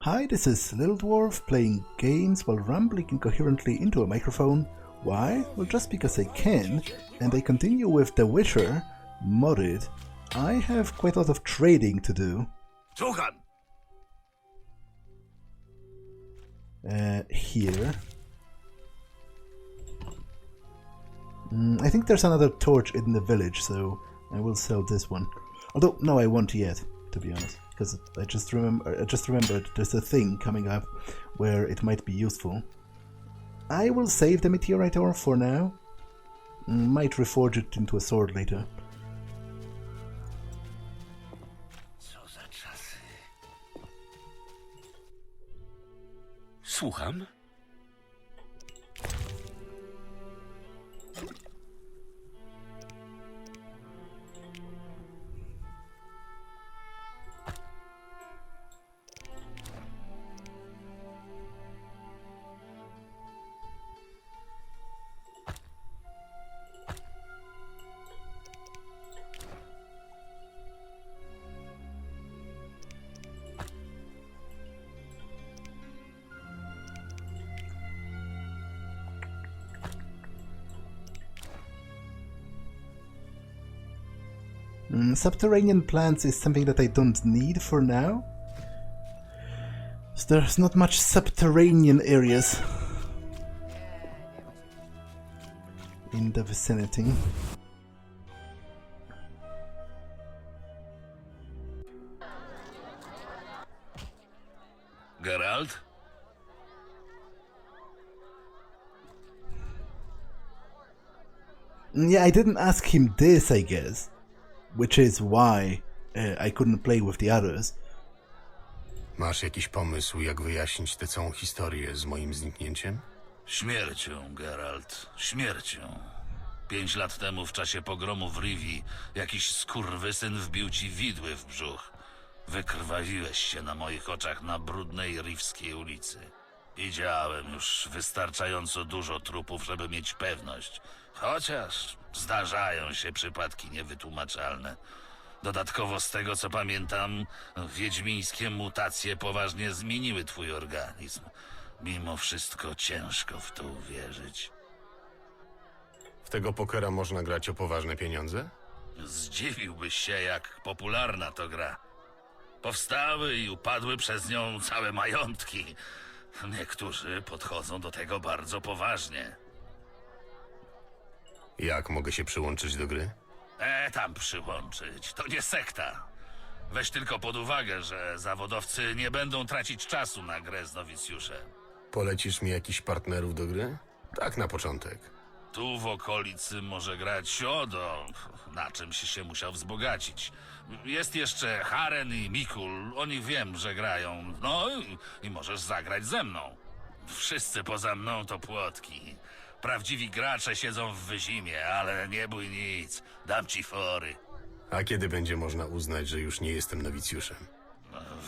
Hi, this is Little Dwarf playing games while rambling incoherently into a microphone. Why? Well, just because I can, and I continue with The Witcher, modded. I have quite a lot of trading to do. Zoltan! Here. I think there's another torch in the village, so I will sell this one. Although, no, I won't yet, to be honest, because I just remembered there's a thing coming up where it might be useful. I will save the meteorite ore for now. Might reforge it into a sword later. Co za czasy. Słucham? Subterranean plants is something that I don't need for now. So there's not much subterranean areas in the vicinity. Geralt? Yeah, I didn't ask him this, I guess. Which is why I couldn't play with the others. Masz jakiś pomysł, jak wyjaśnić tę całą historię z moim zniknięciem? Śmiercią, Geralt, śmiercią. 5 lat temu w czasie pogromu w Rivii jakiś skurwysyn wbił ci widły w brzuch. Wykrwawiłeś się na moich oczach na brudnej rivskiej ulicy. Widziałem już wystarczająco dużo trupów, żeby mieć pewność. Chociaż zdarzają się przypadki niewytłumaczalne. Dodatkowo z tego co pamiętam, wiedźmińskie mutacje poważnie zmieniły twój organizm. Mimo wszystko ciężko w to uwierzyć. W tego pokera można grać o poważne pieniądze? Zdziwiłbyś się, jak popularna to gra. Powstały i upadły przez nią całe majątki. Niektórzy podchodzą do tego bardzo poważnie. Jak mogę się przyłączyć do gry? Tam przyłączyć. To nie sekta. Weź tylko pod uwagę, że zawodowcy nie będą tracić czasu na grę z nowicjuszem. Polecisz mi jakichś partnerów do gry? Tak na początek. Tu w okolicy może grać Siodo, na czymś się musiał wzbogacić. Jest jeszcze Haren i Mikul, o nich wiem, że grają. No i możesz zagrać ze mną. Wszyscy poza mną to płotki. Prawdziwi gracze siedzą w wyzimie, ale nie bój nic, dam ci fory. A kiedy będzie można uznać, że już nie jestem nowicjuszem?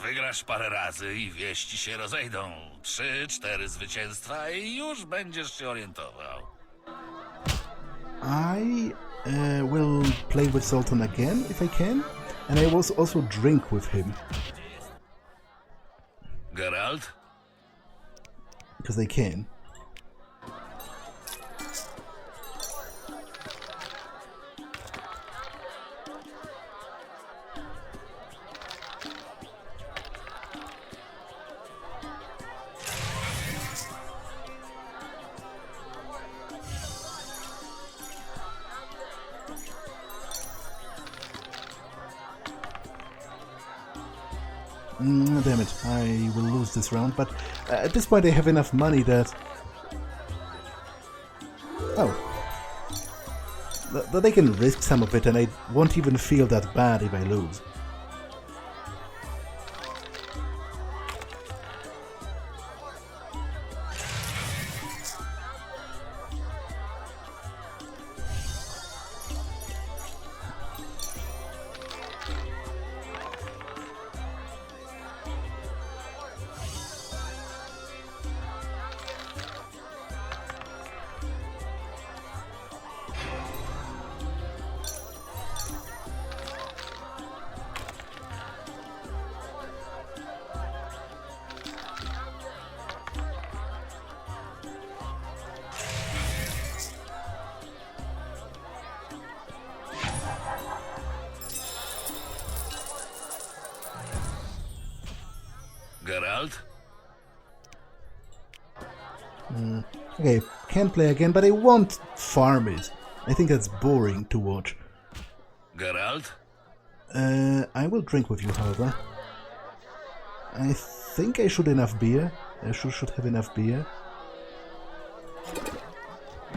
Wygrasz parę razy i wieści się rozejdą. 3-4 zwycięstwa i już będziesz się orientował. I will play with Zoltan again if I can, and I will also drink with him. Geralt? Because I can. Damn it, I will lose this round, but at this point I have enough money that... Oh. That I can risk some of it and I won't even feel that bad if I lose. Geralt? Okay, can't play again, but I won't farm it. I think that's boring to watch. Geralt? I will drink with you, however. I think I should enough beer. I should have enough beer.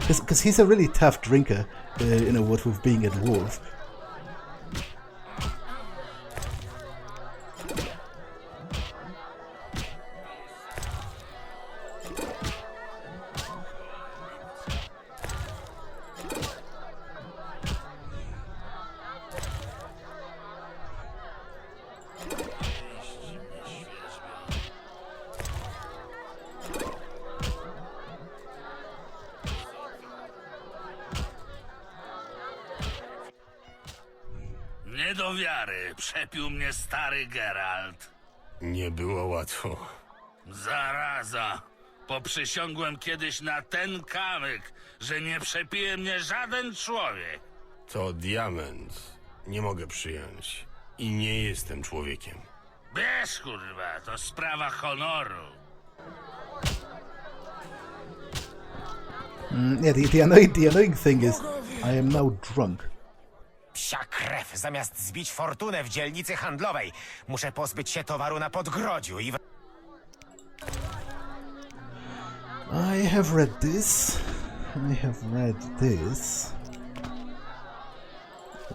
Because he's a really tough drinker, what with being a dwarf. Nie do wiary, przepił mnie stary Geralt. Nie było łatwo. Zaraza! Poprzysiągłem kiedyś na ten kamyk, że nie przepije mnie żaden człowiek. To diament. Nie mogę przyjąć. I nie jestem człowiekiem. Bierz, kurwa, to sprawa honoru. Yeah, the annoying thing is, I am now drunk. Psia krew, zamiast zbić fortunę w dzielnicy handlowej, muszę pozbyć się towaru na podgrodziu i... I have read this. I have read this.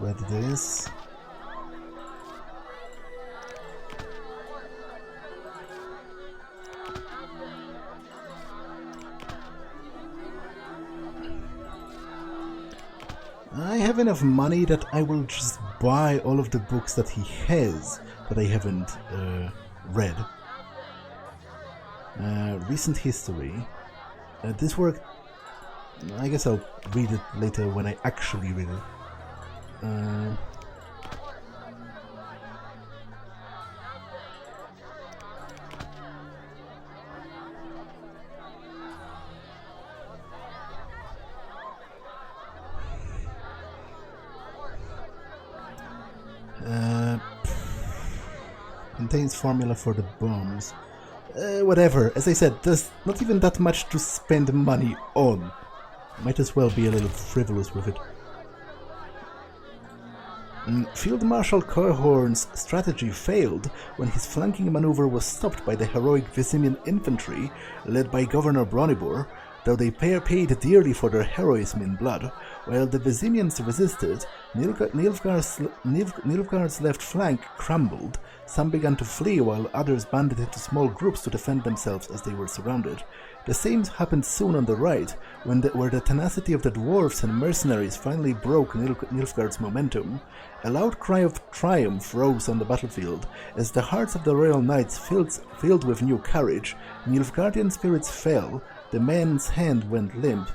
Read this. I have enough money that I will just buy all of the books that he has that I haven't read. Recent history. This work, I guess I'll read it later when I actually read it. Contains formula for the bombs. Whatever, as I said, there's not even that much to spend money on. Might as well be a little frivolous with it. Field Marshal Coehorn's strategy failed when his flanking maneuver was stopped by the heroic Visimian infantry led by Governor Bronibor, though they paid dearly for their heroism in blood. While the Visimians resisted, Nilfgaard's left flank crumbled. Some began to flee while others banded into small groups to defend themselves as they were surrounded. The same happened soon on the right, where the tenacity of the dwarves and mercenaries finally broke Nilfgaard's momentum. A loud cry of triumph rose on the battlefield. As the hearts of the royal knights filled with new courage, Nilfgaardian spirits fell, the men's hand went limp,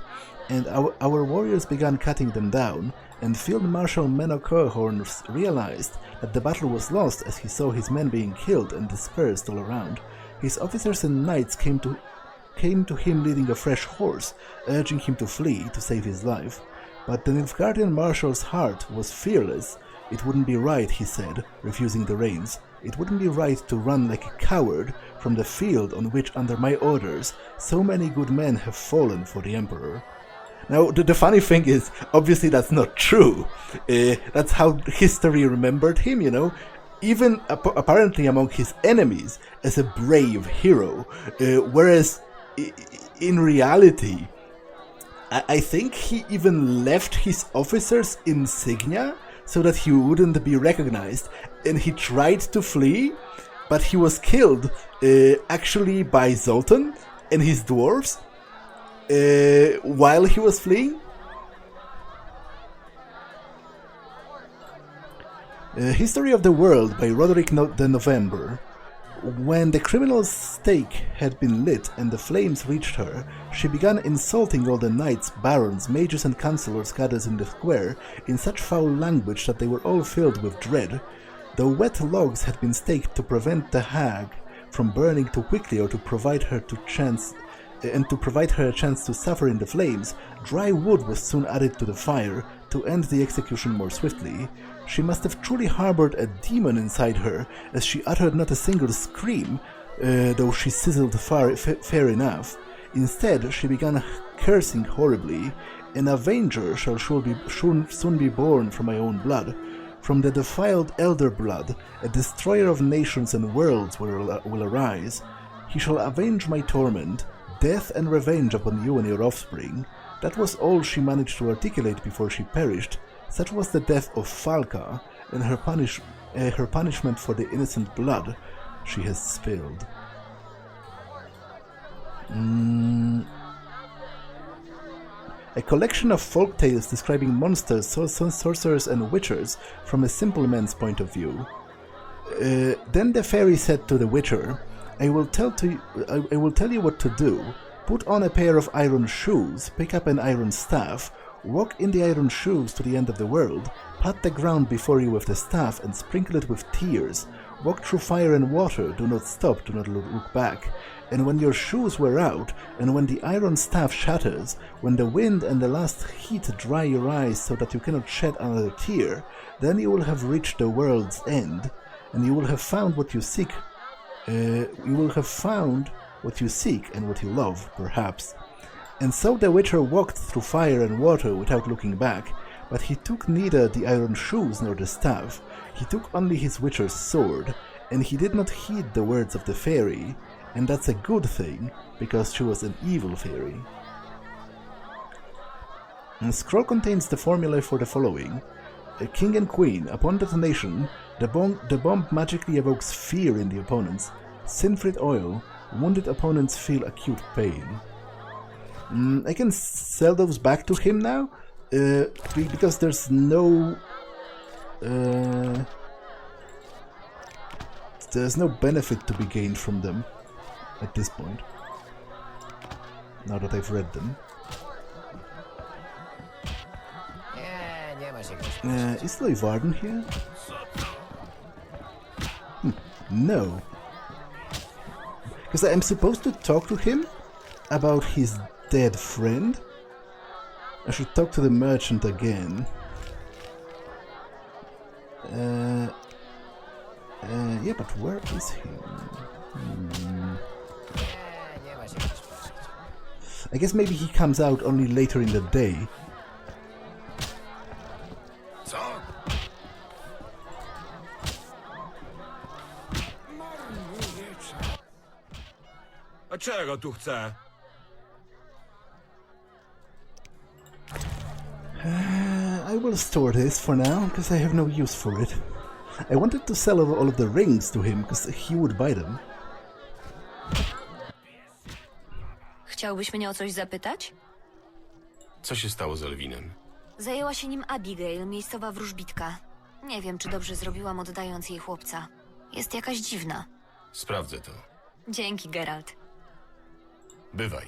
and our warriors began cutting them down, and Field Marshal Menno Coehorn realized that the battle was lost as he saw his men being killed and dispersed all around. His officers and knights came to him leading a fresh horse, urging him to flee to save his life. But the Nilfgaardian marshal's heart was fearless. It wouldn't be right, he said, refusing the reins. It wouldn't be right to run like a coward from the field on which, under my orders, so many good men have fallen for the Emperor. Now, the funny thing is, obviously that's not true. That's how history remembered him, you know? Even apparently among his enemies as a brave hero. Whereas, in reality, I think he even left his officers' insignia so that he wouldn't be recognized, and he tried to flee, but he was killed actually by Zoltan and his dwarves while he was fleeing. History of the World by Roderick the November. When the criminal's stake had been lit and the flames reached her, she began insulting all the knights, barons, mages and councillors gathered in the square in such foul language that they were all filled with dread. Though wet logs had been staked to prevent the hag from burning too quickly or to provide her a chance to suffer in the flames, dry wood was soon added to the fire to end the execution more swiftly. She must have truly harbored a demon inside her, as she uttered not a single scream, though she sizzled fair enough. Instead, she began cursing horribly. An avenger shall soon be born from my own blood. From the defiled elder blood, a destroyer of nations and worlds will arise. He shall avenge my torment, death and revenge upon you and your offspring. That was all she managed to articulate before she perished. Such was the death of Falca, and her punishment for the innocent blood she has spilled. A collection of folk tales describing monsters, sorcerers and witchers from a simple man's point of view. Then the fairy said to the witcher, I will tell you what to do. Put on a pair of iron shoes, pick up an iron staff, walk in the iron shoes to the end of the world, pat the ground before you with the staff and sprinkle it with tears. Walk through fire and water, do not stop, do not look back. And when your shoes wear out, and when the iron staff shatters, when the wind and the last heat dry your eyes so that you cannot shed another tear, then you will have reached the world's end, and you will have found what you seek. You will have found what you seek and what you love, perhaps. And so the witcher walked through fire and water without looking back, but he took neither the iron shoes nor the staff. He took only his witcher's sword, and he did not heed the words of the fairy. And that's a good thing, because she was an evil fairy. The scroll contains the formula for the following. A king and queen, upon detonation, the bomb magically evokes fear in the opponents. Sinfrit oil, wounded opponents feel acute pain. I can sell those back to him now, because there's no... there's no benefit to be gained from them. At this point, now that I've read them. Is Leuvaarden here? No. Because I'm supposed to talk to him about his dead friend? I should talk to the merchant again. Yeah, but where is he? I guess maybe he comes out only later in the day. A czego tu chce? I will store this for now, because I have no use for it. I wanted to sell all of the rings to him, because he would buy them. Chciałbyś mnie o coś zapytać? Co się stało z Elwinem? Zajęła się nim Abigail, miejscowa wróżbitka. Nie wiem, czy dobrze zrobiłam, oddając jej chłopca. Jest jakaś dziwna. Sprawdzę to. Dzięki, Geralt. Bywaj.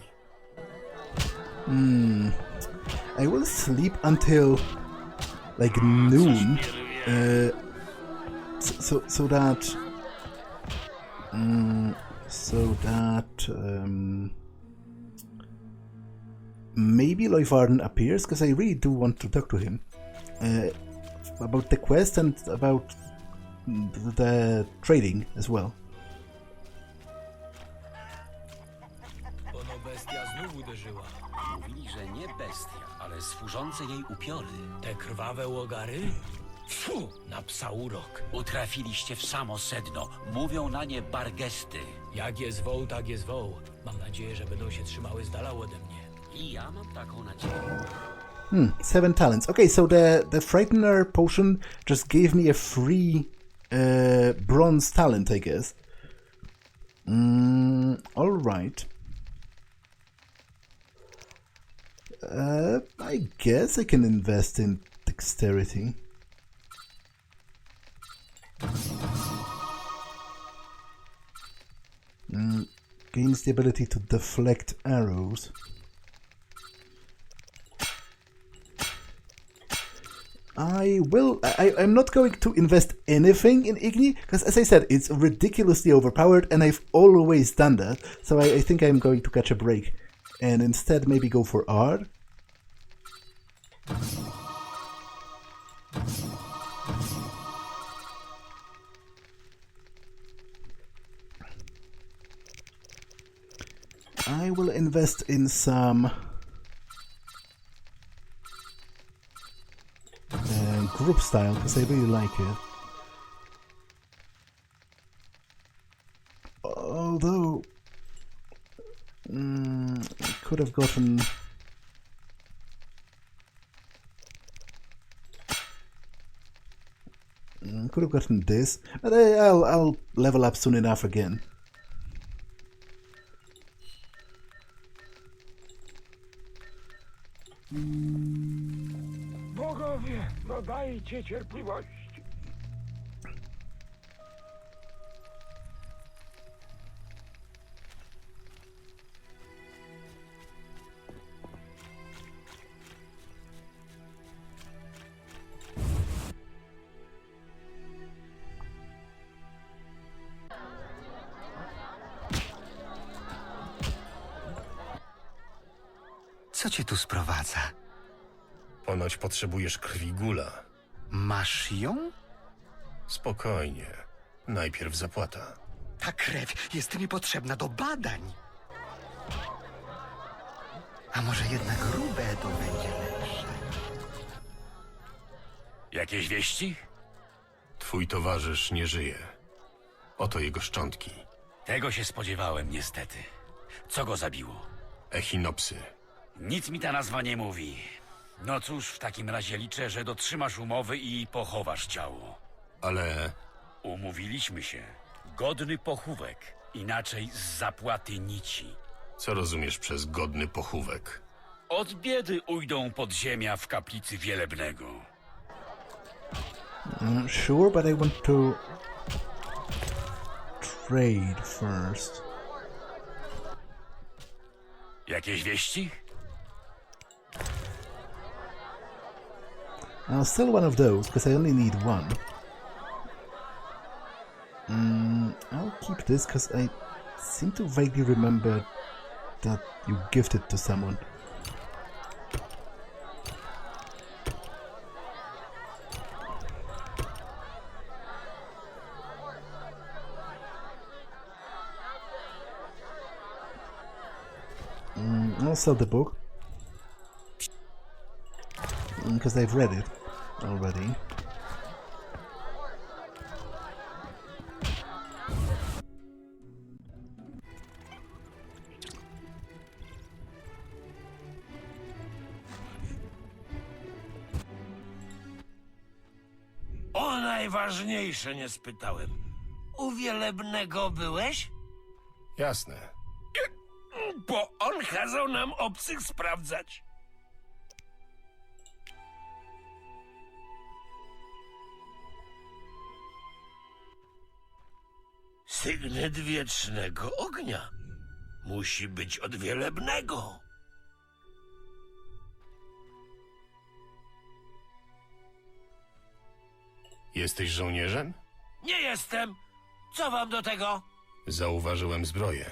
I will sleep until like noon, so that maybe Leuvaarden appears, because I really do want to talk to him about the quest and about the trading as well. Ono bestia znów uderzyła. Mówili, że nie bestia, ale służące jej upiory. Te krwawe łogary? Tfu, na psa urok. Utrafiliście w samo sedno. Mówią na nie bargesty. Jak jest woł, tak jest woł. Mam nadzieję, że będą się trzymały z dala ode mnie. I ja mam taką nadzieję. 7 talents. Okay, so the Frightener potion just gave me a free bronze talent, I guess. All right. I guess I can invest in dexterity. Gains the ability to deflect arrows. I'm not going to invest anything in Igni, because as I said, it's ridiculously overpowered, and I've always done that, so I think I'm going to catch a break, and instead maybe go for Ard. I will invest in some group style because I really like it. Although I could have gotten this, but I'll level up soon enough again. Bogowie, no dajcie cierpliwości. Co cię tu sprowadza? Ponoć potrzebujesz krwi gula. Masz ją? Spokojnie. Najpierw zapłata. Ta krew jest mi potrzebna do badań. A może jednak grube to będzie lepsze? Jakieś wieści? Twój towarzysz nie żyje. Oto jego szczątki. Tego się spodziewałem, niestety. Co go zabiło? Echinopsy. Nic mi ta nazwa nie mówi. No cóż, w takim razie liczę, że dotrzymasz umowy i pochowasz ciało. Ale Umówiliśmy się. Godny pochówek. Inaczej z zapłaty nici. co rozumiesz przez godny pochówek? Od biedy ujdą podziemia w kaplicy Wielebnego. Sure, but I want to trade first. Jakieś wieści? I'll sell one of those because I only need one. I'll keep this because I seem to vaguely remember that you gifted to someone. I'll sell the book because I've read it already. O najważniejsze nie spytałem. U Wielebnego byłeś? Jasne. Bo on kazał nam obcych sprawdzać. Sygnet wiecznego ognia. Musi być od Wielebnego. Jesteś żołnierzem? Nie jestem. Co wam do tego? Zauważyłem zbroję.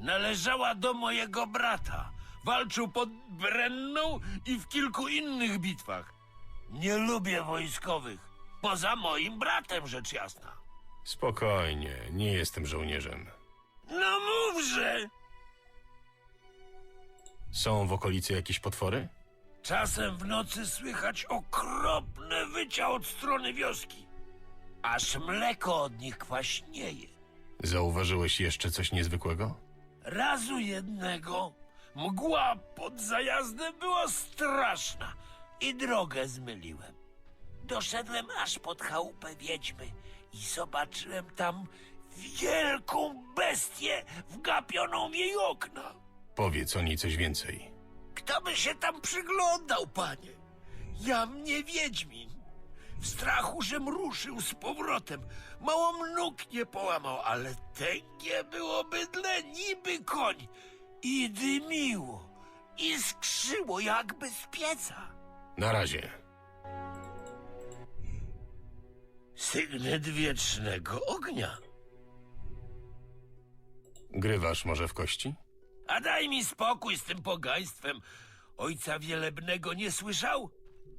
Należała do mojego brata. Walczył pod Brenną i w kilku innych bitwach. Nie lubię wojskowych. Poza moim bratem, rzecz jasna. Spokojnie, nie jestem żołnierzem. No mówże! Są w okolicy jakieś potwory? Czasem w nocy słychać okropne wycia od strony wioski. Aż mleko od nich kwaśnieje. Zauważyłeś jeszcze coś niezwykłego? Razu jednego mgła pod zajazdem była straszna i drogę zmyliłem. Doszedłem aż pod chałupę wiedźmy i zobaczyłem tam wielką bestię wgapioną w jej okna. Powiedz o niej coś więcej. Kto by się tam przyglądał, panie? Jam nie wiedźmin. W strachu, żem ruszył z powrotem. Mało nóg nie połamał, ale tęgie było bydle niby koń. I dymiło, i skrzyło jakby z pieca. Na razie. Sygnet wiecznego ognia. Grywasz może w kości? A daj mi spokój z tym pogaństwem. Ojca Wielebnego nie słyszał?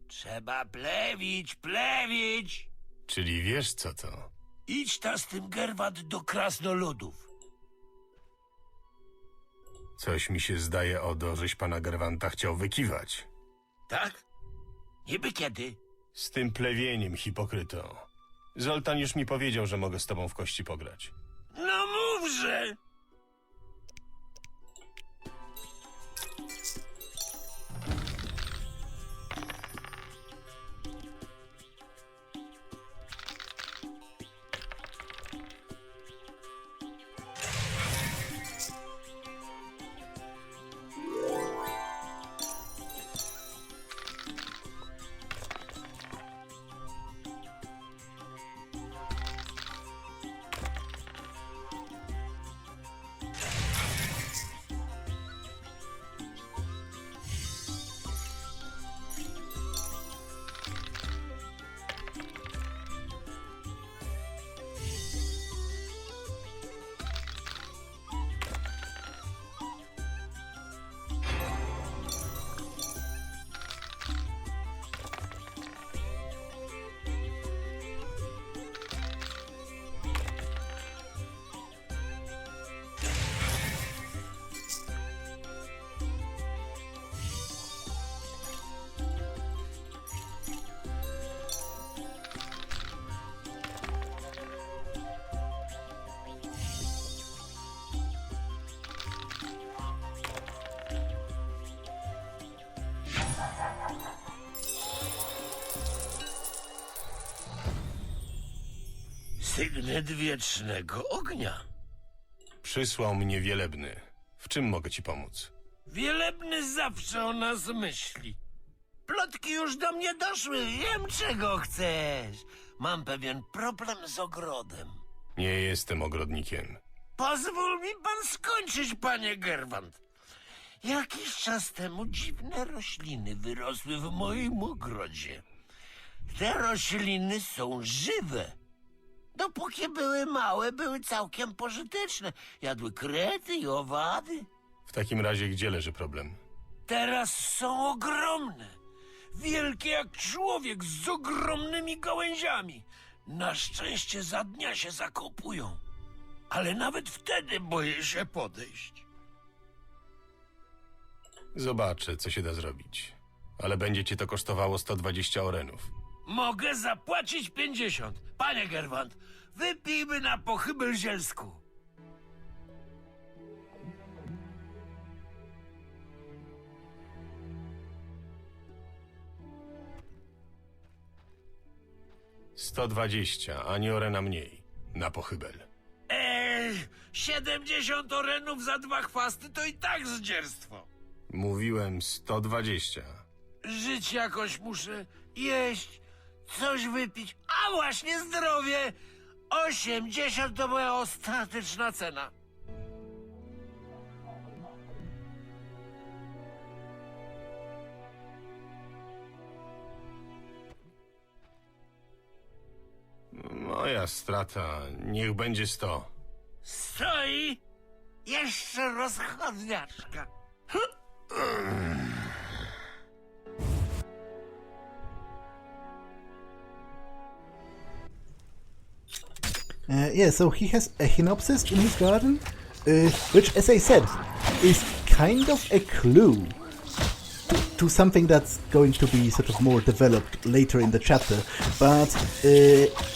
Trzeba plewić, plewić. Czyli wiesz co to? Idź ta z tym Gerwat do krasnoludów. Coś mi się zdaje, Odo, żeś pana Gerwanta chciał wykiwać. Tak? Niby kiedy? Z tym plewieniem, hipokryto. Zoltan już mi powiedział, że mogę z tobą w kości pograć. No mówże! Sygnet wiecznego ognia. Przysłał mnie Wielebny. W czym mogę ci pomóc? Wielebny zawsze o nas myśli. Plotki już do mnie doszły, wiem czego chcesz. Mam pewien problem z ogrodem. Nie jestem ogrodnikiem. Pozwól mi pan skończyć, panie Gerwant. Jakiś czas temu dziwne rośliny wyrosły w moim ogrodzie. Te rośliny są żywe. Dopóki były małe, były całkiem pożyteczne. Jadły krety i owady. W takim razie gdzie leży problem? Teraz są ogromne. Wielkie jak człowiek z ogromnymi gałęziami. Na szczęście za dnia się zakopują. Ale nawet wtedy boję się podejść. Zobaczę, co się da zrobić. Ale będzie cię to kosztowało 120 orenów. Mogę zapłacić 50. Panie Gerwant, wypijmy na pochybel zielsku. $120, ani orena mniej. Na pochybel. 70 orenów za 2 chwasty to i tak zdzierstwo. Mówiłem 120. Żyć jakoś muszę, jeść, coś wypić, a właśnie zdrowie. 80 to moja ostateczna cena. Moja strata, niech będzie 100. Stoi jeszcze rozchodniaczka. Yeah, so he has echinopsis in his garden, which, as I said, is kind of a clue to something that's going to be sort of more developed later in the chapter. But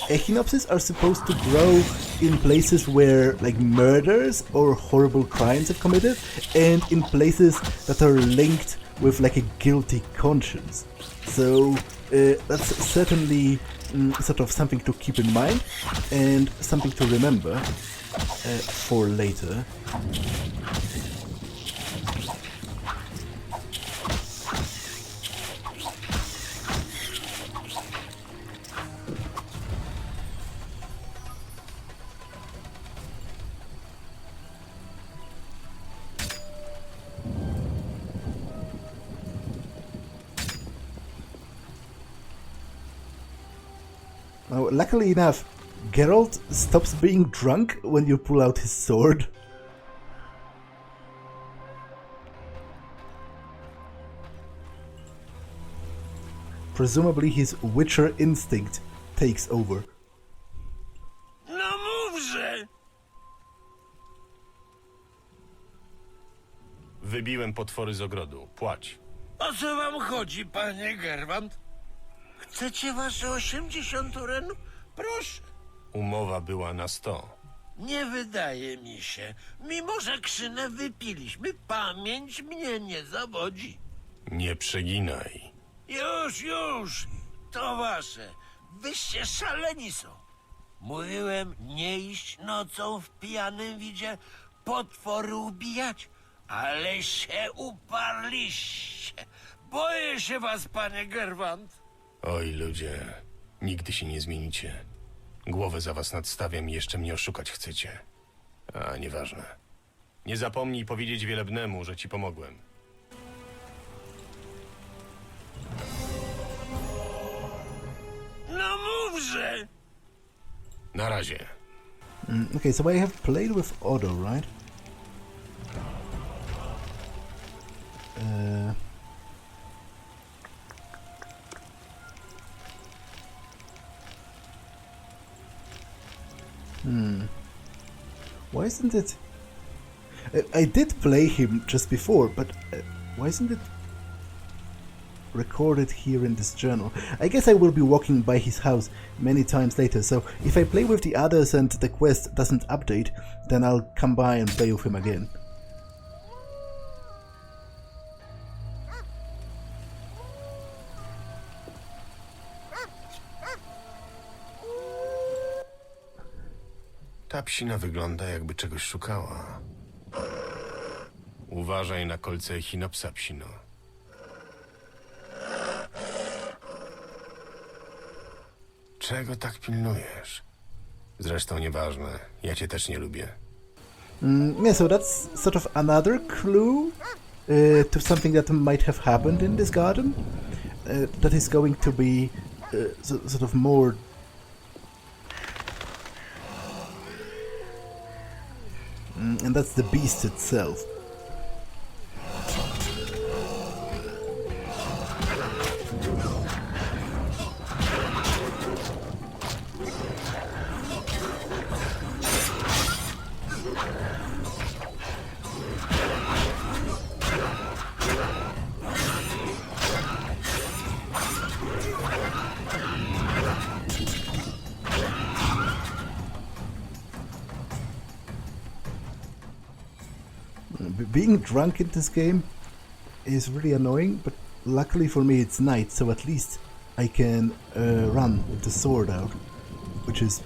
echinopsis are supposed to grow in places where like murders or horrible crimes have committed, and in places that are linked with like a guilty conscience. So that's certainly sort of something to keep in mind and something to remember for later. Now, luckily enough, Geralt stops being drunk when you pull out his sword. Presumably his Witcher instinct takes over. No mówże! Wybiłem potwory z ogrodu. Płać. O co wam chodzi, panie Gerwant? Chcecie wasze 80 orenów? Proszę. Umowa była na 100. Nie wydaje mi się. Mimo że krzynę wypiliśmy, pamięć mnie nie zawodzi. Nie przeginaj. Już. To wasze. Wyście szaleni są. Mówiłem nie iść nocą w pijanym widzie, potwory ubijać, ale się uparliście. Boję się was, panie Gerwant. Oj, ludzie. Nigdy się nie zmienicie. Głowę za was nadstawiam i jeszcze mnie oszukać chcecie. A, nieważne. Nie zapomnij powiedzieć Wielebnemu, że ci pomogłem. No mówże! Na razie. Okay, so I have played with Otto, right? Why isn't it... I did play him just before, but why isn't it recorded here in this journal? I guess I will be walking by his house many times later, so if I play with the others and the quest doesn't update, then I'll come by and play with him again. Ta psina wygląda, jakby czegoś szukała. Uważaj na kolce echinopsa, psino. Czego tak pilnujesz? Zresztą nieważne, ja cię też nie lubię. Yeah, so that's sort of another clue to something that might have happened in this garden. That is going to be sort of more... and that's the beast itself. Being drunk in this game is really annoying, but luckily for me it's night, so at least I can run with the sword out, which is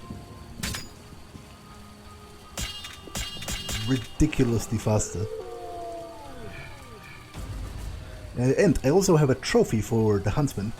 ridiculously faster. And I also have a trophy for the huntsman.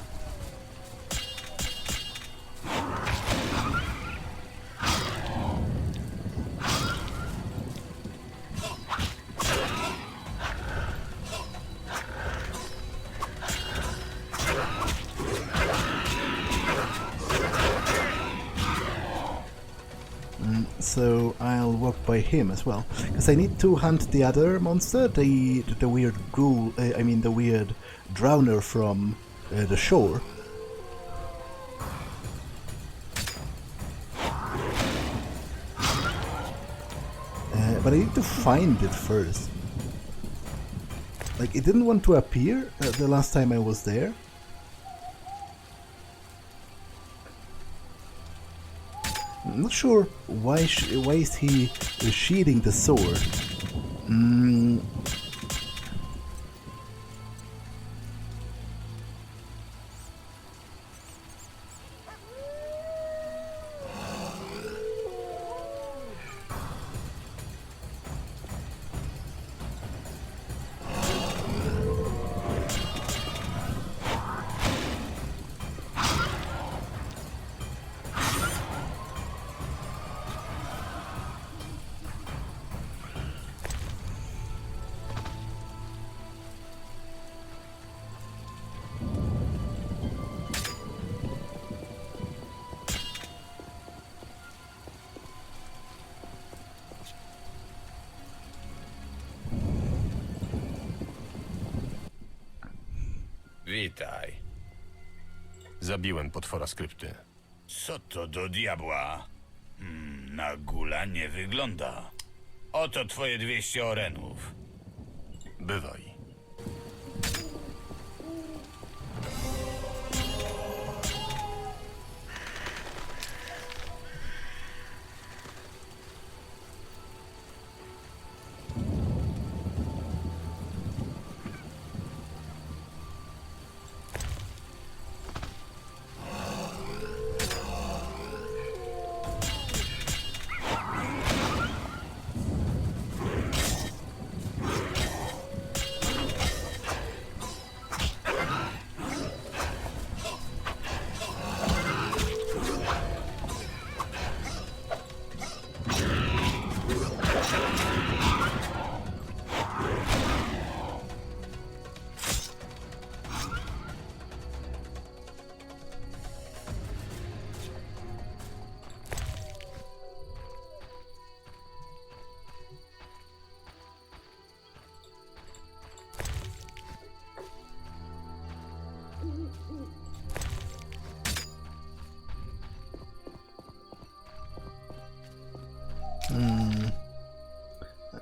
So I'll walk by him as well, because I need to hunt the other monster, the weird ghoul. I mean the weird drowner from the shore. But I need to find it first. Like, it didn't want to appear the last time I was there. I'm not sure why is he sheathing the sword. Witaj. Zabiłem potwora z krypty. Co to do diabła? Na gula nie wygląda. Oto twoje 200 orenów. Bywaj.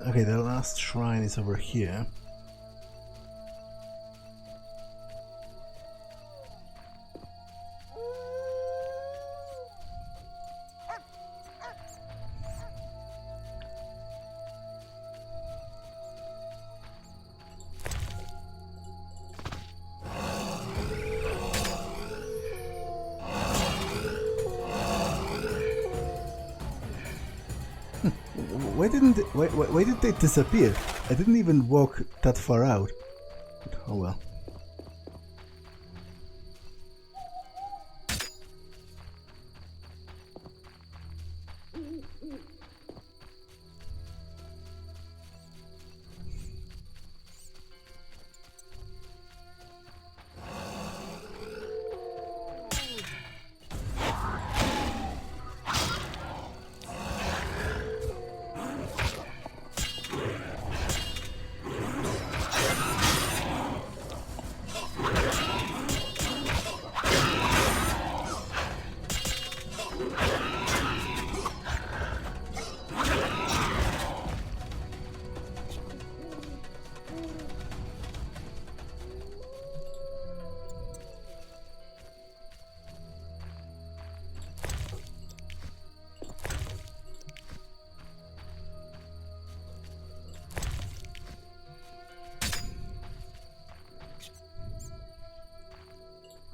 Okay, the last shrine is over here. Why did they disappear? I didn't even walk that far out. But, oh well.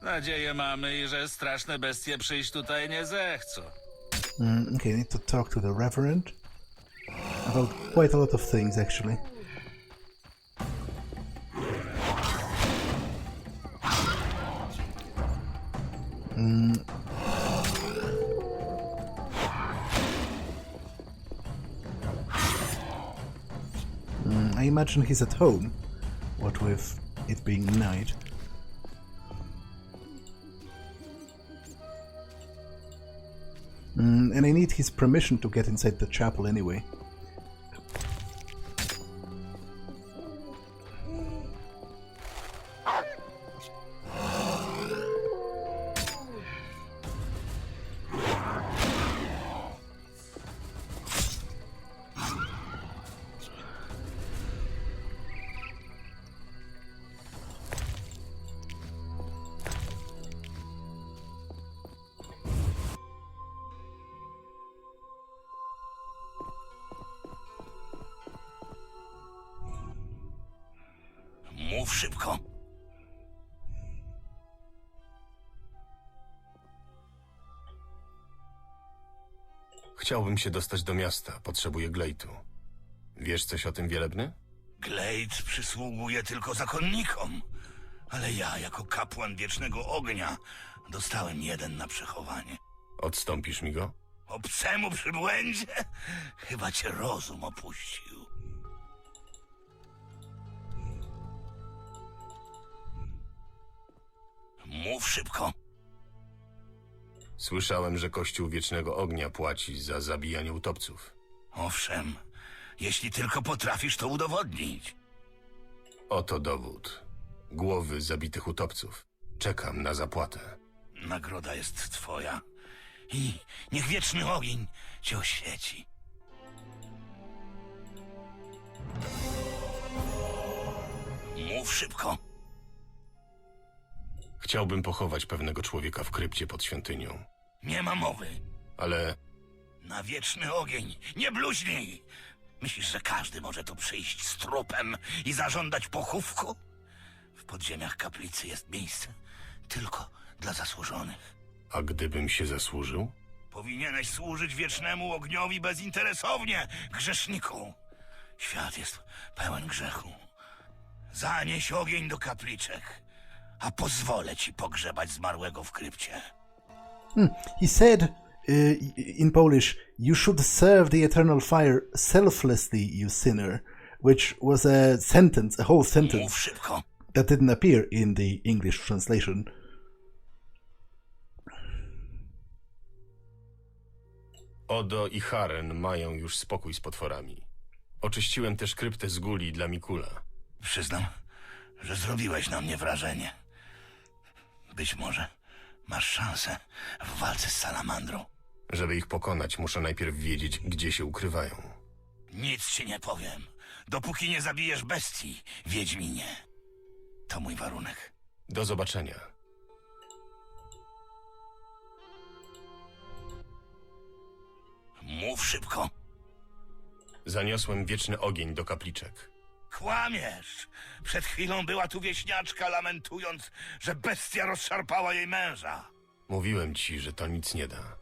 Nadzieję mamy, że straszne bestie przyjść tutaj nie zechcą. Okay, I need to talk to the Reverend about quite a lot of things, actually. I imagine he's at home, what with it being night. And I need his permission to get inside the chapel anyway. Mów szybko. Chciałbym się dostać do miasta. Potrzebuję glejtu. Wiesz coś o tym, wielebny? Glejt przysługuje tylko zakonnikom. Ale ja, jako kapłan Wiecznego Ognia, dostałem jeden na przechowanie. Odstąpisz mi go? Obcemu przybłędzie? Chyba cię rozum opuścił. Mów szybko. Słyszałem, że Kościół Wiecznego Ognia płaci za zabijanie utopców. Owszem, jeśli tylko potrafisz to udowodnić. Oto dowód. Głowy zabitych utopców. Czekam na zapłatę. Nagroda jest twoja. I niech Wieczny Ogień cię oświeci. Mów szybko. Chciałbym pochować pewnego człowieka w krypcie pod świątynią. Nie ma mowy. Ale Na wieczny ogień. Nie bluźnij. Myślisz, że każdy może tu przyjść z trupem i zażądać pochówku? W podziemiach kaplicy jest miejsce tylko dla zasłużonych. a gdybym się zasłużył? Powinieneś służyć wiecznemu ogniowi bezinteresownie, grzeszniku. Świat jest pełen grzechu. Zanieś ogień do kapliczek, a pozwolę ci pogrzebać zmarłego w krypcie. He said in Polish, "You should serve the eternal fire selflessly, you sinner," which was a sentence, a whole sentence Mów szybko. that didn't appear in the English translation. Odo i Haren mają już spokój z potworami. Oczyściłem też kryptę z guli dla Mikula. Przyznam, że zrobiłeś na mnie wrażenie. Być może masz szansę w walce z salamandrą. Żeby ich pokonać, muszę najpierw wiedzieć, gdzie się ukrywają. Nic ci nie powiem, dopóki nie zabijesz bestii, Wiedźminie. To mój warunek. Do zobaczenia. Mów szybko. Zaniosłem wieczny ogień do kapliczek. Kłamiesz! Przed chwilą była tu wieśniaczka, lamentując, że bestia rozszarpała jej męża. Mówiłem ci, że to nic nie da.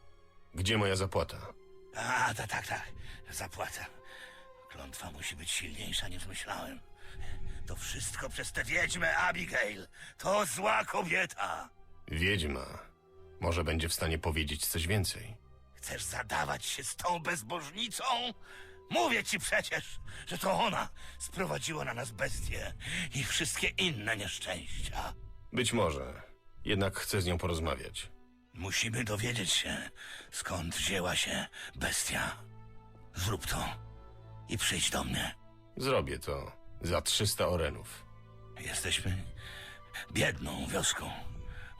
Gdzie moja zapłata? A, tak. Zapłacę. Klątwa musi być silniejsza niż myślałem. To wszystko przez tę wiedźmę Abigail. To zła kobieta. Wiedźma. Może będzie w stanie powiedzieć coś więcej. Chcesz zadawać się z tą bezbożnicą? Mówię ci przecież, że to ona sprowadziła na nas bestię i wszystkie inne nieszczęścia. Być może. Jednak chcę z nią porozmawiać. Musimy dowiedzieć się, skąd wzięła się bestia. Zrób to i przyjdź do mnie. Zrobię to za 300 orenów. Jesteśmy biedną wioską.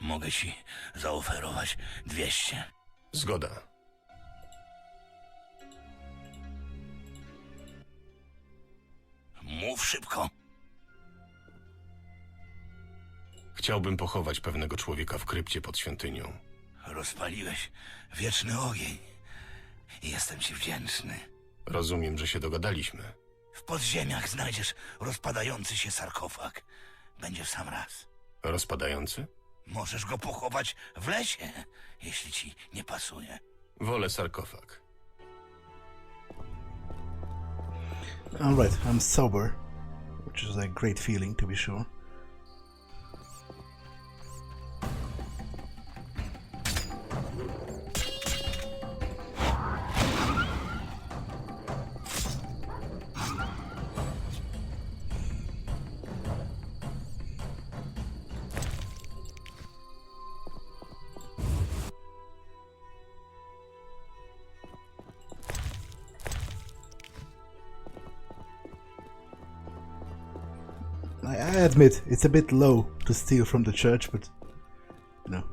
Mogę ci zaoferować 200. Zgoda. Mów szybko. Chciałbym pochować pewnego człowieka w krypcie pod świątynią. Rozpaliłeś wieczny ogień i jestem ci wdzięczny. Rozumiem, że się dogadaliśmy. W podziemiach znajdziesz rozpadający się sarkofag. Będzie w sam raz. Rozpadający? Możesz go pochować w lesie, jeśli ci nie pasuje. Wolę sarkofag. Alright, I'm sober, which is a great feeling to be sure. I admit it's a bit low to steal from the church, but you know,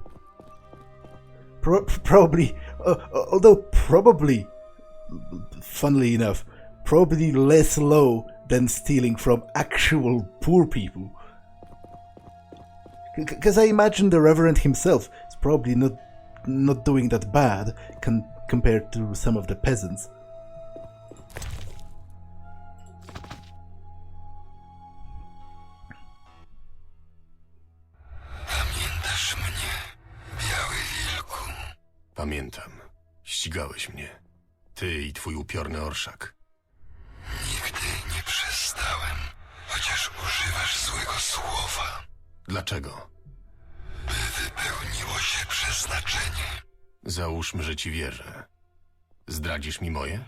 probably, although probably, funnily enough, probably less low than stealing from actual poor people. Because I imagine the Reverend himself is probably not doing that bad compared to some of the peasants. Pamiętam. Ścigałeś mnie. Ty i twój upiorny orszak. Nigdy nie przestałem, chociaż używasz złego słowa. Dlaczego? By wypełniło się przeznaczenie. Załóżmy, że ci wierzę. Zdradzisz mi moje?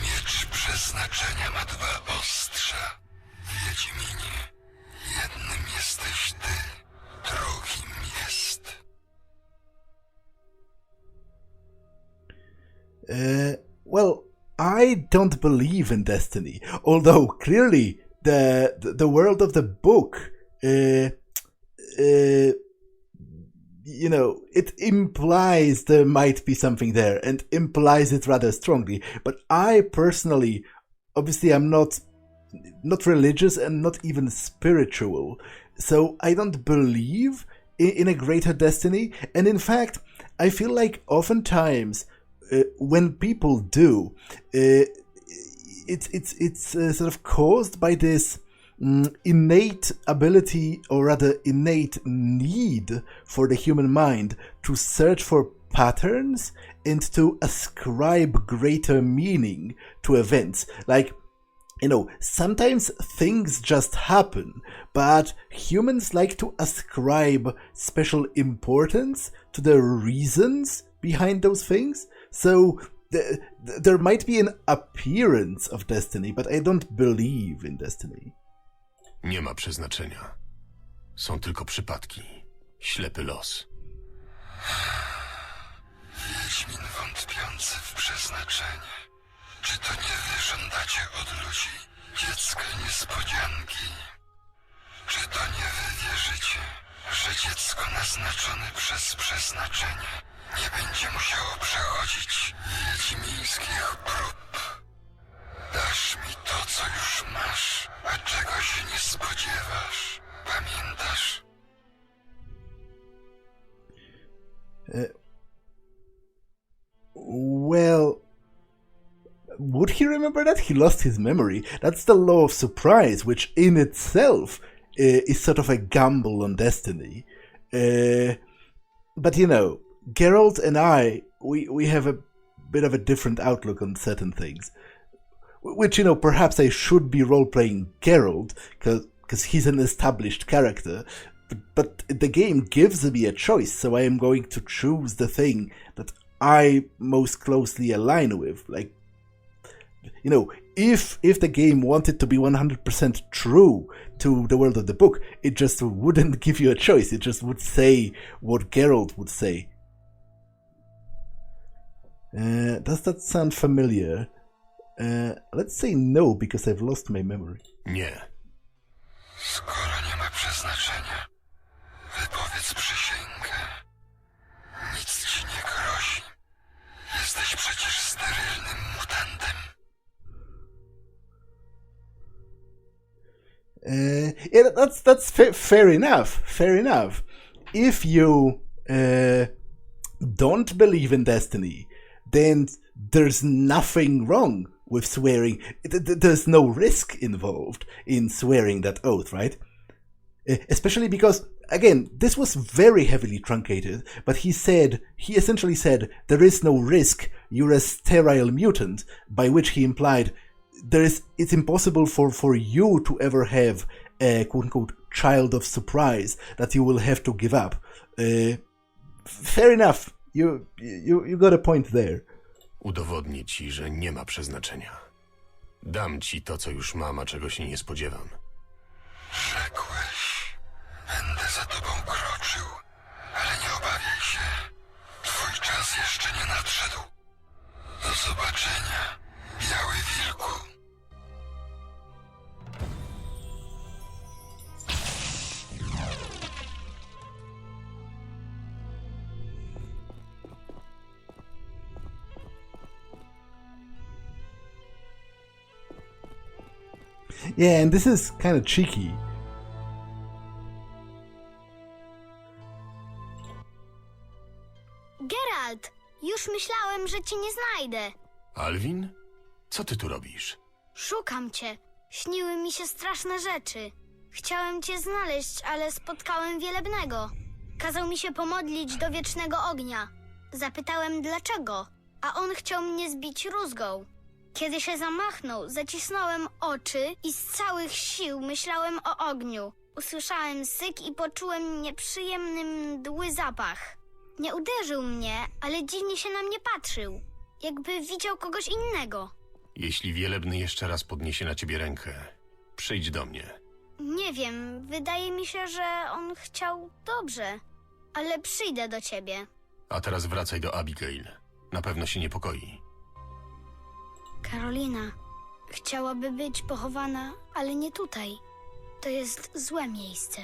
Miecz przeznaczenia ma 2 ostrza. Wiedźminie, jednym jesteś ty, drugim jest... Well, I don't believe in destiny, although clearly the world of the book, you know, it implies there might be something there, and implies it rather strongly. But I personally, obviously, I'm not not religious and not even spiritual. So I don't believe in a greater destiny. And in fact, I feel like oftentimes when people do, it's sort of caused by this innate ability, or rather innate need for the human mind to search for patterns and to ascribe greater meaning to events. Like, sometimes things just happen, but humans like to ascribe special importance to the reasons behind those things. So there might be an appearance of destiny, but I don't believe in destiny. Nie ma przeznaczenia. Są tylko przypadki. Ślepy los. Wiedźmin wątpiący w przeznaczenie. Czy to nie wy żądacie od ludzi dziecka niespodzianki? Czy to nie wy wierzycie, że dziecko naznaczone przez przeznaczenie nie będzie musiało przechodzić wiedźmińskich prób? Dasz mi to, co już masz, a czego się nie spodziewasz. Pamiętasz? Well, would he remember that? He lost his memory. That's the law of surprise, which in itself is sort of a gamble on destiny. But Geralt and I, we have a bit of a different outlook on certain things. Which, perhaps I should be role-playing Geralt, because he's an established character. But the game gives me a choice, so I am going to choose the thing that I most closely align with. Like, if the game wanted to be 100% true to the world of the book, it just wouldn't give you a choice. It just would say what Geralt would say. Does that sound familiar? Let's say no, because I've lost my memory. Nie. Skoro nie ma przeznaczenia, wypowiedz przysięgę. Nic ci nie grozi. Jesteś przecież sterylnym mutantem. Yeah, that's fair enough. Fair enough. If you don't believe in destiny, then there's nothing wrong with swearing. There's no risk involved in swearing that oath, right? Especially because, again, this was very heavily truncated, but he essentially said, there is no risk, you're a sterile mutant, by which he implied it's impossible for you to ever have a quote-unquote child of surprise that you will have to give up. Fair enough. You got a point there. Udowodnię ci, że nie ma przeznaczenia. Dam ci to, co już mam, a czego się nie spodziewam. Rzekłeś, będę za tobą kroczył, ale nie obawiaj się. Twój czas jeszcze nie nadszedł. Do zobaczenia, Biały Wilku. Yeah, and this is kind of cheeky. Geralt, już myślałem, że cię nie znajdę. Alwin? Co ty tu robisz? Szukam cię. Śniły mi się straszne rzeczy. Chciałem cię znaleźć, ale spotkałem Wielebnego. Kazał mi się pomodlić do wiecznego ognia. Zapytałem dlaczego, a on chciał mnie zbić rózgą. Kiedy się zamachnął, zacisnąłem oczy i z całych sił myślałem o ogniu. Usłyszałem syk i poczułem nieprzyjemny mdły zapach. Nie uderzył mnie, ale dziwnie się na mnie patrzył. Jakby widział kogoś innego. Jeśli Wielebny jeszcze raz podniesie na ciebie rękę, przyjdź do mnie. Nie wiem, wydaje mi się, że on chciał dobrze. Ale przyjdę do ciebie. A teraz wracaj do Abigail. Na pewno się niepokoi. Karolina chciałaby być pochowana, ale nie tutaj. To jest złe miejsce.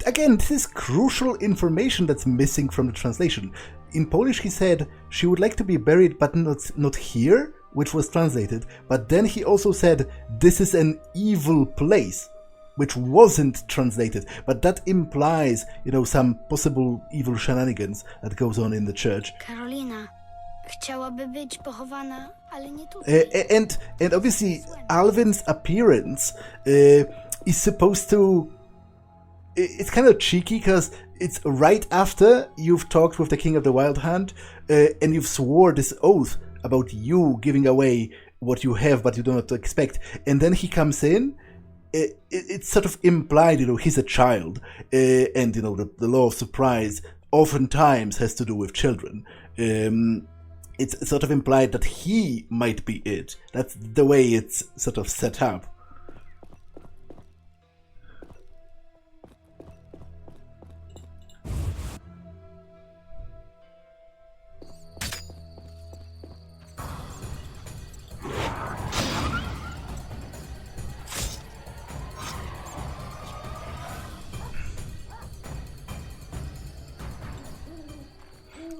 Again, this is crucial information that's missing from the translation. In Polish he said she would like to be buried but not here, which was translated, but then he also said, "This is an evil place," which wasn't translated, but that implies, some possible evil shenanigans that goes on in the church. Karolina chciałaby być pochowana, ale nie tutaj. And obviously, Alvin's appearance is supposed to... It's kind of cheeky, because it's right after you've talked with the King of the Wild Hunt, and you've swore this oath about you giving away what you have, but you do not expect. And then he comes in. It's sort of implied, he's a child, and the law of surprise oftentimes has to do with children. It's sort of implied that he might be it. That's the way it's sort of set up.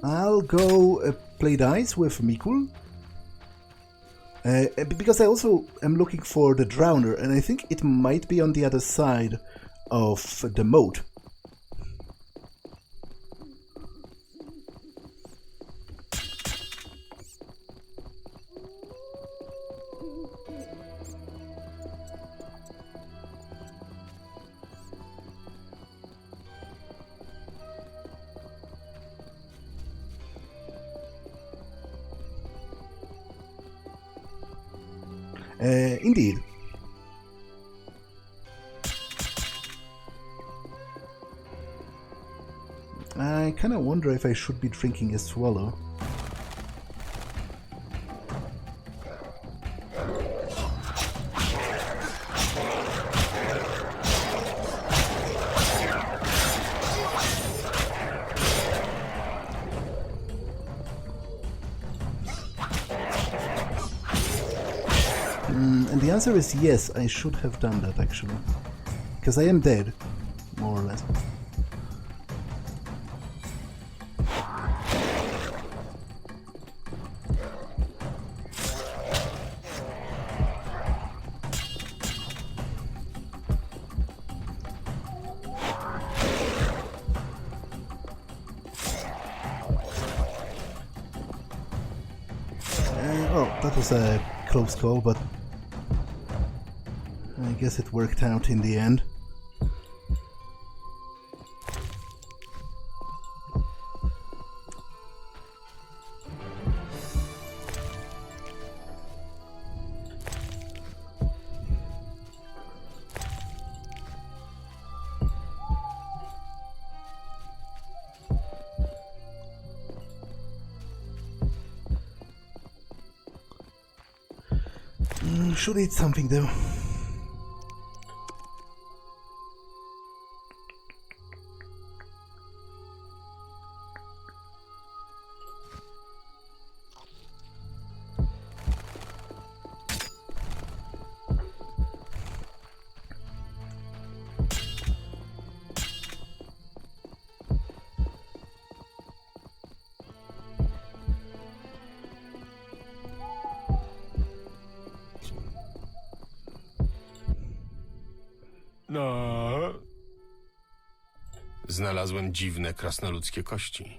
I'll go play dice with Mikul. Because I also am looking for the Drowner, and I think it might be on the other side of the moat. Indeed. I kind of wonder if I should be drinking a swallow. And the answer is yes, I should have done that actually. Because I am dead, more or less. Well, that was a close call, but I guess it worked out in the end. Should eat something though. No. Znalazłem dziwne krasnoludzkie kości.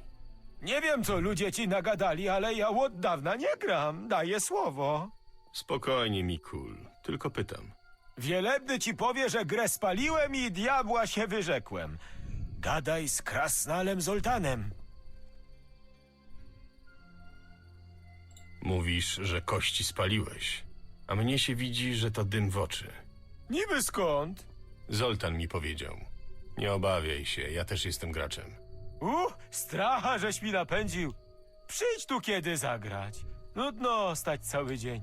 Nie wiem, co ludzie ci nagadali, ale ja od dawna nie gram. Daję słowo. Spokojnie, Mikul. Tylko pytam. Wielebny ci powie, że grę spaliłem i diabła się wyrzekłem. Gadaj z krasnalem Zoltanem. Mówisz, że kości spaliłeś, a mnie się widzi, że to dym w oczy. Niby skąd? Zoltan mi powiedział. Nie obawiaj się, ja też jestem graczem. Stracha, żeś mi napędził. Przyjdź tu kiedy zagrać. Nudno stać cały dzień.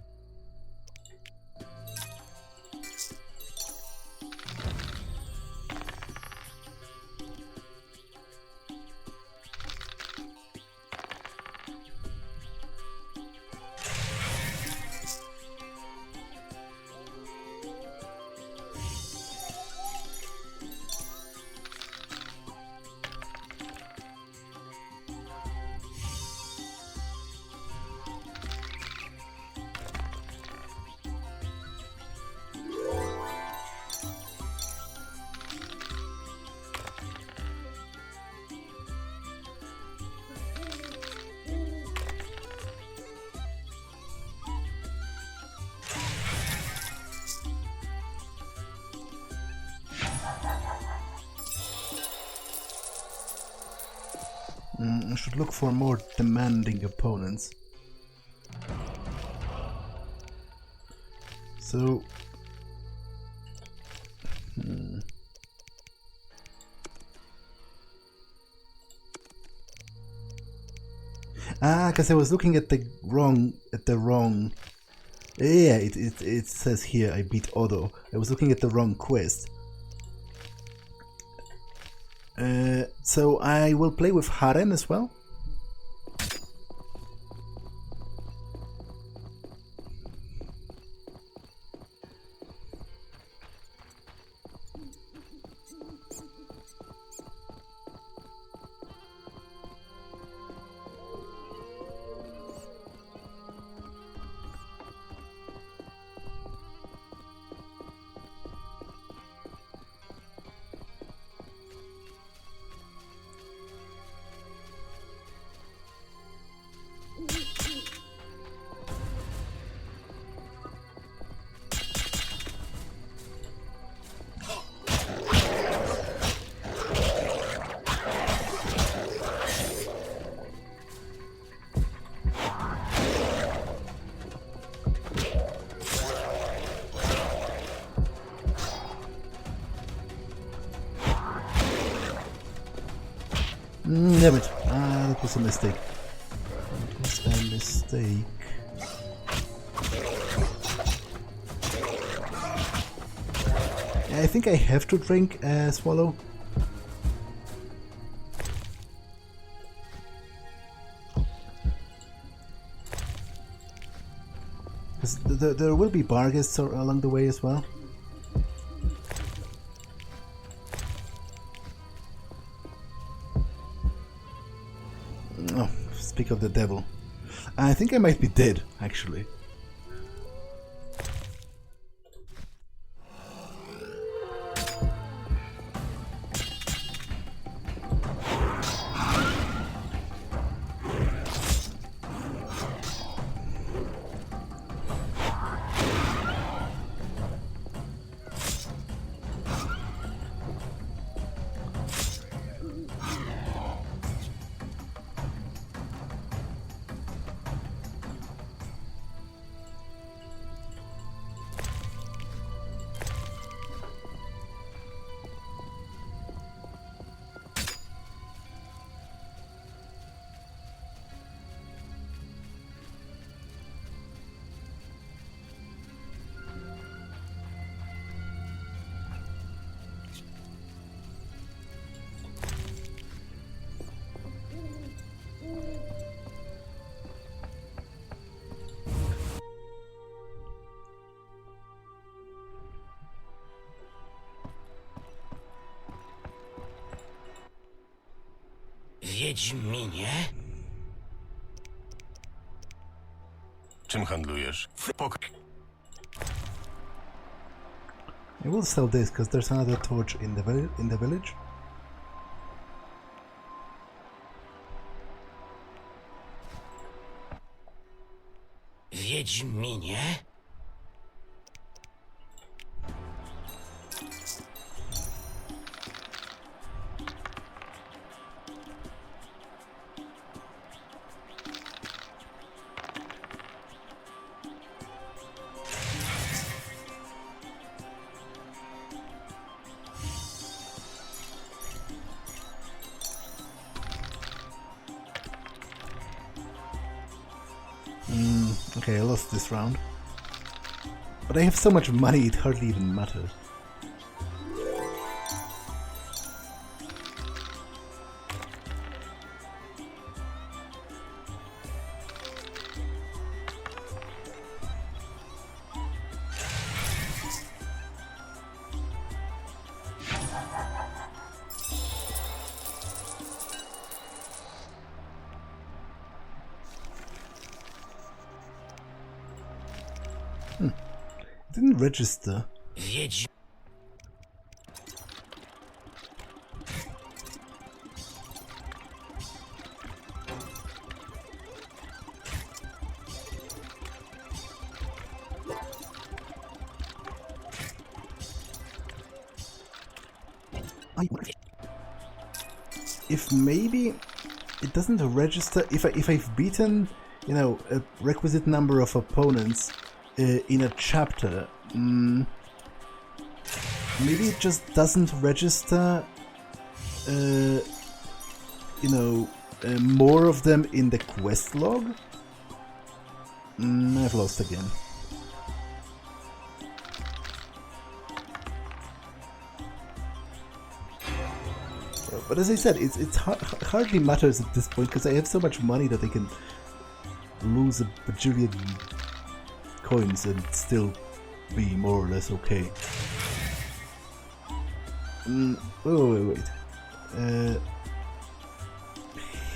I should look for more demanding opponents. So... because I was looking at the wrong... Yeah, it says here I beat Odo. I was looking at the wrong quest. So I will play with Haren as well. Damn it. That was a mistake. That was a mistake. I think I have to drink Swallow. Because there will be bargains along the way as well. Oh, speak of the devil. I think I might be dead, actually. Wiedźminie? Czym handlujesz? I will sell this because there's another torch in the village. Wiedźminie? Okay, I lost this round. But I have so much money it hardly even matters. Didn't register. Wiedź... If maybe it doesn't register if I've beaten, you know, a requisite number of opponents in a chapter. Maybe it just doesn't register, you know, more of them in the quest log. I've lost again. But as I said, it hardly matters at this point because I have so much money that I can lose a bajillion coins and still be more or less okay. Wait.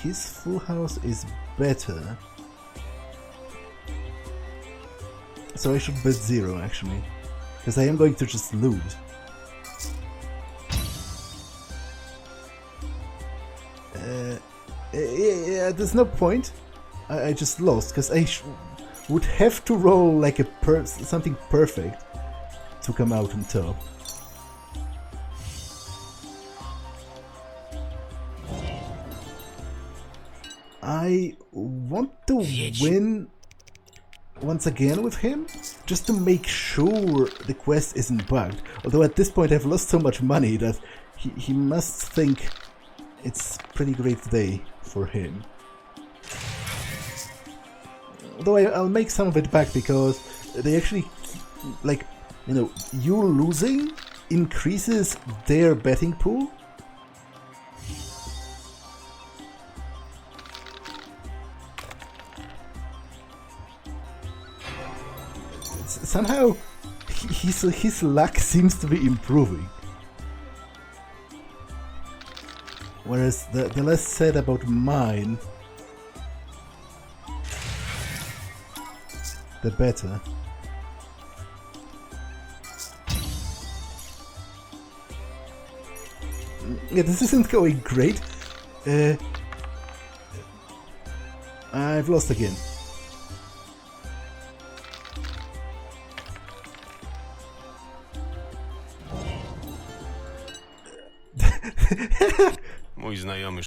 His full house is better. So I should bet 0 actually. Because I am going to just lose. Yeah, there's no point. I just lost because I would have to roll like a something perfect to come out on top. I want to win once again with him, just to make sure the quest isn't bugged. Although at this point I've lost so much money that he must think it's a pretty great day for him. Although I'll make some of it back because they actually, like, you know, you losing increases their betting pool. Somehow his luck seems to be improving. Whereas the less said about mine, the better. Yeah, this isn't going great. I've lost again. Mój znajomy.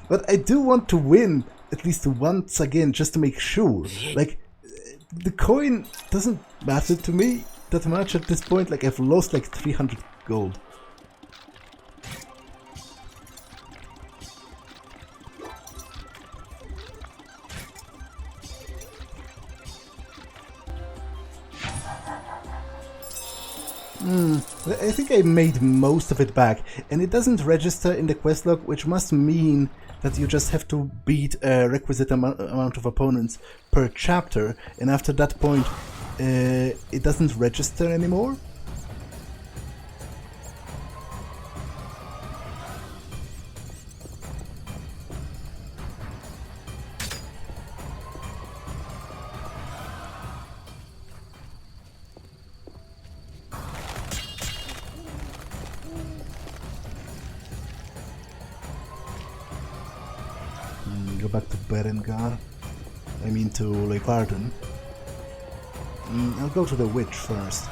But I do want to win at least once again, just to make sure. Like, the coin doesn't matter to me that much at this point. Like, I've lost like 300 gold. I think I made most of it back, and it doesn't register in the quest log, which must mean that you just have to beat a requisite amount of opponents per chapter, and after that point it doesn't register anymore. Go back to Berengar. I mean to Leuvaarden. I'll go to the witch first.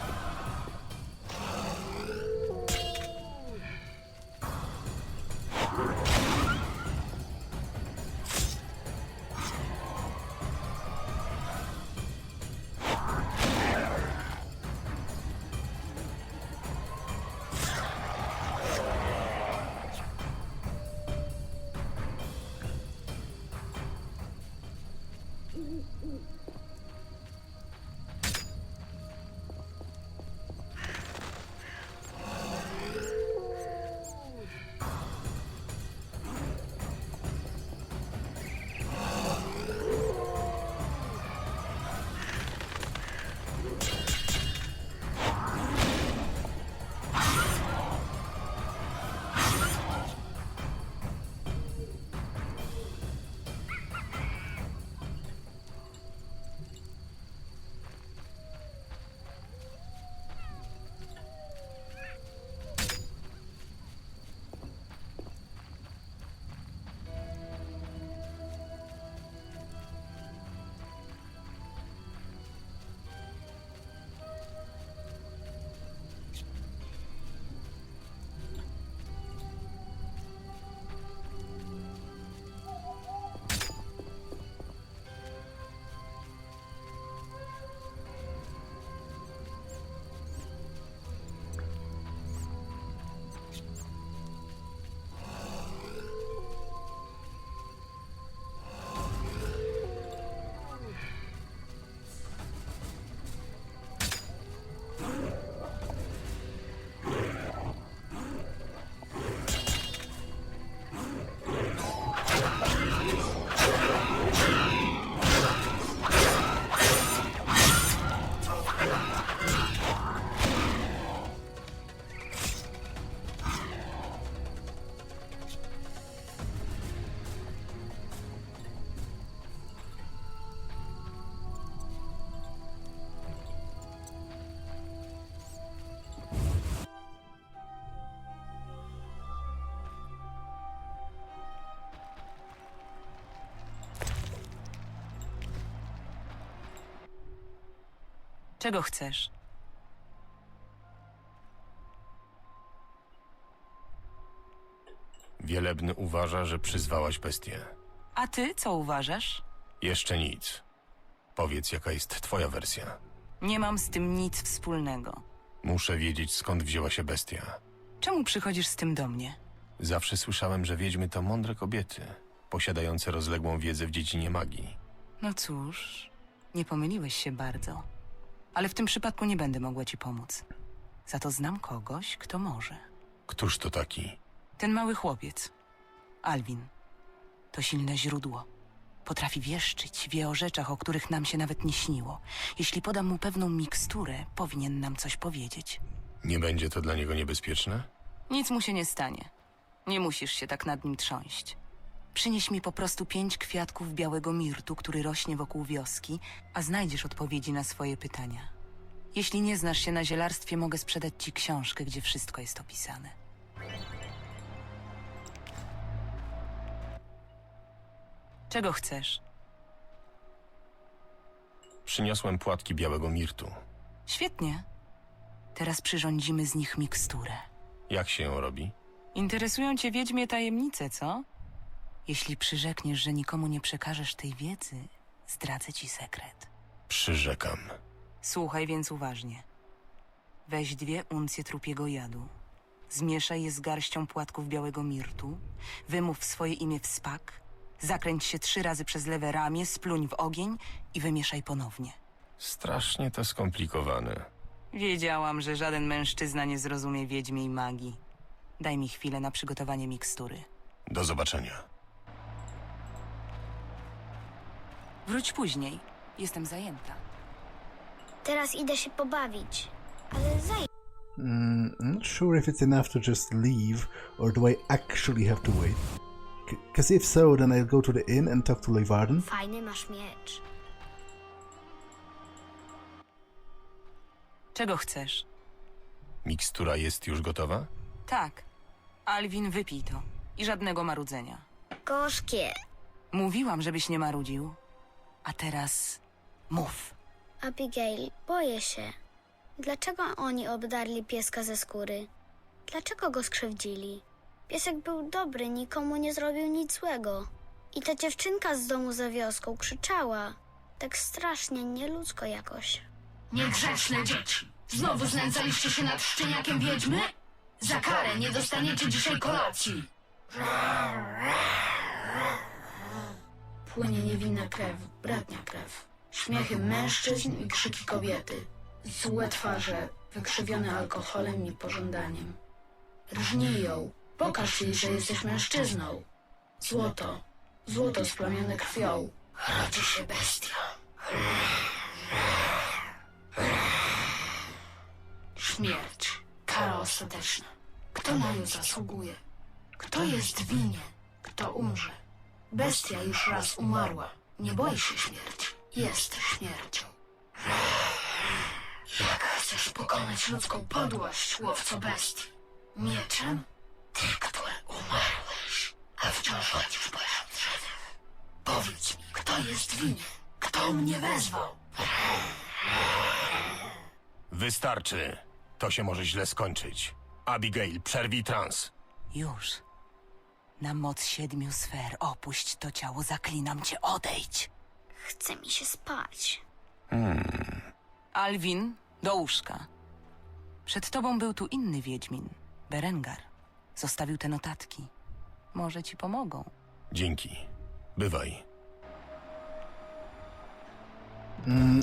Czego chcesz? Wielebny uważa, że przyzwałaś bestię. A ty co uważasz? Jeszcze nic. Powiedz, jaka jest twoja wersja. Nie mam z tym nic wspólnego. Muszę wiedzieć, skąd wzięła się bestia. Czemu przychodzisz z tym do mnie? Zawsze słyszałem, że wiedźmy to mądre kobiety, posiadające rozległą wiedzę w dziedzinie magii. No cóż, nie pomyliłeś się bardzo. Ale w tym przypadku nie będę mogła ci pomóc. Za to znam kogoś, kto może. Któż to taki? Ten mały chłopiec. Alvin. To silne źródło. Potrafi wieszczyć, wie o rzeczach, o których nam się nawet nie śniło. Jeśli podam mu pewną miksturę, powinien nam coś powiedzieć. Nie będzie to dla niego niebezpieczne? Nic mu się nie stanie. Nie musisz się tak nad nim trząść. Przynieś mi po prostu 5 kwiatków białego mirtu, który rośnie wokół wioski, a znajdziesz odpowiedzi na swoje pytania. Jeśli nie znasz się na zielarstwie, mogę sprzedać ci książkę, gdzie wszystko jest opisane. Czego chcesz? Przyniosłem płatki białego mirtu. Świetnie. Teraz przyrządzimy z nich miksturę. Jak się ją robi? Interesują cię wiedźmie tajemnice, co? Jeśli przyrzekniesz, że nikomu nie przekażesz tej wiedzy, zdradzę ci sekret. Przyrzekam. Słuchaj więc uważnie. Weź 2 uncje trupiego jadu. Zmieszaj je z garścią płatków białego mirtu. Wymów swoje imię w spak. Zakręć się 3 razy przez lewe ramię, spluń w ogień i wymieszaj ponownie. Strasznie to skomplikowane. Wiedziałam, że żaden mężczyzna nie zrozumie wiedźmiej magii. Daj mi chwilę na przygotowanie mikstury. Do zobaczenia. Wróć później. Jestem zajęta. Teraz idę się pobawić. Ale I'm not sure if it's enough to just leave, or do I actually have to wait? Because if so, then I'll go to the inn and talk to Leuvaarden. Fajny masz miecz. Czego chcesz? Mikstura jest już gotowa? Tak. Alvin, wypij to. I żadnego marudzenia. Gorzkie. Mówiłam, żebyś nie marudził. A teraz mów. Abigail, boję się. Dlaczego oni obdarli pieska ze skóry? Dlaczego go skrzywdzili? Piesek był dobry, nikomu nie zrobił nic złego. I ta dziewczynka z domu za wioską krzyczała. Tak strasznie, nieludzko jakoś. Niegrzeczne dzieci! Znowu znęcaliście się nad szczeniakiem wiedźmy? Za karę nie dostaniecie dzisiaj kolacji! Płynie niewinna krew, bratnia krew. Śmiechy mężczyzn i krzyki kobiety. Złe twarze, wykrzywione alkoholem i pożądaniem. Rżnij ją, pokaż jej, że jesteś mężczyzną. Złoto, złoto splamione krwią. Rodzi się bestia. Śmierć, kara ostateczna. Kto na nią zasługuje? Kto jest winien? Kto umrze? Bestia już raz umarła. Nie boi się śmierci. Jest śmiercią. Jak chcesz pokonać ludzką podłość, łowco bestii? Mieczem? Ty, który umarłeś, a wciąż chodzisz po drzewach. Powiedz mi, kto jest winien? Kto mnie wezwał? Wystarczy. To się może źle skończyć. Abigail, przerwij trans. Już. Na moc 7 sfer opuść to ciało, zaklinam cię, odejdź. Chce mi się spać. Alvin, do łóżka. Przed tobą był tu inny wiedźmin, Berengar. Zostawił te notatki. Może ci pomogą. Dzięki. Bywaj.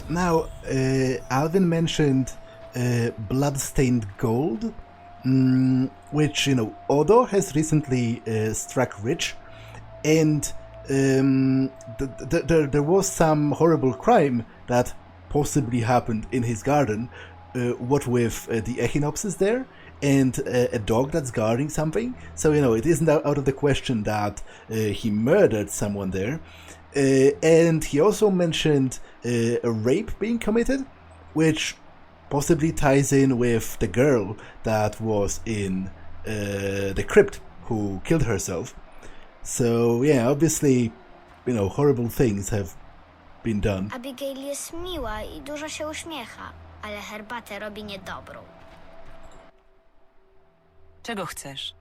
Now, Alvin mentioned blood-stained gold, which, you know, Odo has recently struck rich, and there was some horrible crime that possibly happened in his garden, what with the echinopsis there, and a dog that's guarding something. So, you know, it isn't out of the question that he murdered someone there. And he also mentioned a rape being committed, which possibly ties in with the girl that was in the crypt who killed herself. So, yeah, obviously, you know, horrible things have been done. Abigail jest miła i dużo się uśmiecha. ale herbatę robi niedobrą. Czego chcesz?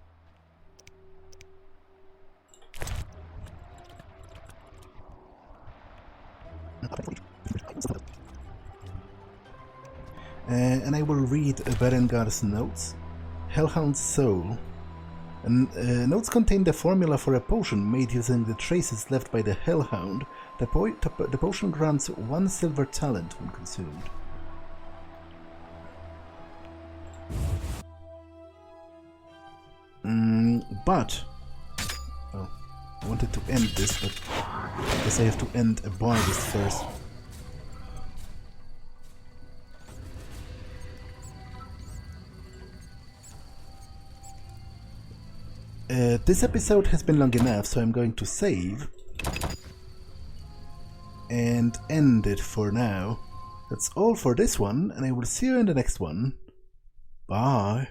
And I will read Berengar's notes. Hellhound's Soul. Notes contain the formula for a potion made using the traces left by the Hellhound. The potion grants 1 silver talent when consumed. But... Oh, I wanted to end this, but I guess I have to end a bardist first. This episode has been long enough, so I'm going to save and end it for now. That's all for this one, and I will see you in the next one. Bye.